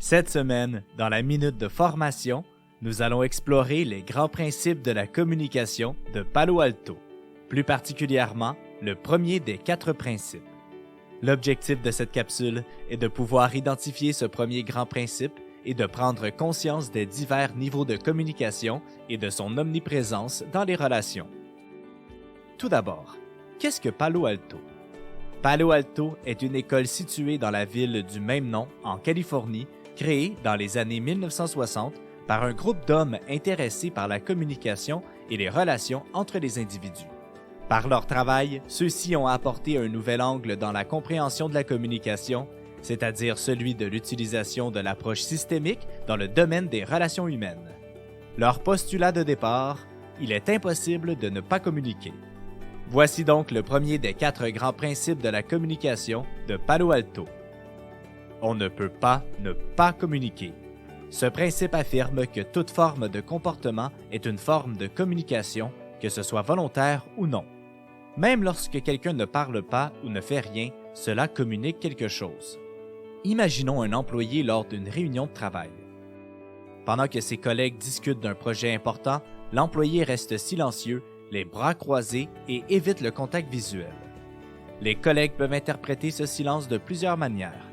Cette semaine, dans la minute de formation, nous allons explorer les grands principes de la communication de Palo Alto, plus particulièrement le premier des 4 principes. L'objectif de cette capsule est de pouvoir identifier ce premier grand principe et de prendre conscience des divers niveaux de communication et de son omniprésence dans les relations. Tout d'abord, qu'est-ce que Palo Alto? Palo Alto est une école située dans la ville du même nom, en Californie, créée dans les années 1960 par un groupe d'hommes intéressés par la communication et les relations entre les individus. Par leur travail, ceux-ci ont apporté un nouvel angle dans la compréhension de la communication, c'est-à-dire celui de l'utilisation de l'approche systémique dans le domaine des relations humaines. Leur postulat de départ, il est impossible de ne pas communiquer. Voici donc le premier des 4 grands principes de la communication de Palo Alto. On ne peut pas ne pas communiquer. Ce principe affirme que toute forme de comportement est une forme de communication, que ce soit volontaire ou non. Même lorsque quelqu'un ne parle pas ou ne fait rien, cela communique quelque chose. Imaginons un employé lors d'une réunion de travail. Pendant que ses collègues discutent d'un projet important, l'employé reste silencieux, les bras croisés et évite le contact visuel. Les collègues peuvent interpréter ce silence de plusieurs manières.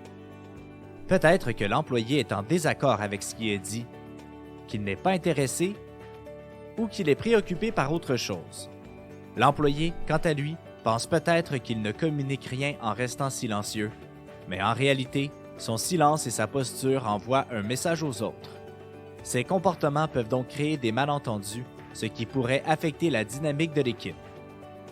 Peut-être que l'employé est en désaccord avec ce qui est dit, qu'il n'est pas intéressé ou qu'il est préoccupé par autre chose. L'employé, quant à lui, pense peut-être qu'il ne communique rien en restant silencieux, mais en réalité, son silence et sa posture envoient un message aux autres. Ces comportements peuvent donc créer des malentendus, ce qui pourrait affecter la dynamique de l'équipe.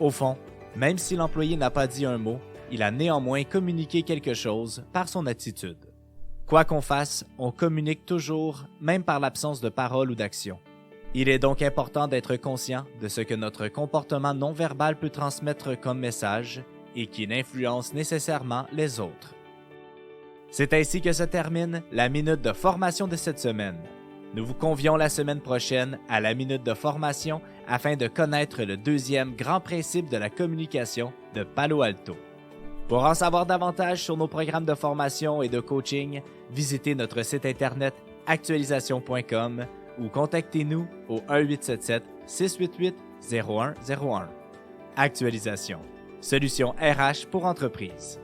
Au fond, même si l'employé n'a pas dit un mot, il a néanmoins communiqué quelque chose par son attitude. Quoi qu'on fasse, on communique toujours, même par l'absence de parole ou d'action. Il est donc important d'être conscient de ce que notre comportement non-verbal peut transmettre comme message et qui influence nécessairement les autres. C'est ainsi que se termine la minute de formation de cette semaine. Nous vous convions la semaine prochaine à la minute de formation afin de connaître le deuxième grand principe de la communication de Palo Alto. Pour en savoir davantage sur nos programmes de formation et de coaching, visitez notre site internet actualisation.com ou contactez-nous au 1-877-688-0101. Actualisation, solution RH pour entreprise.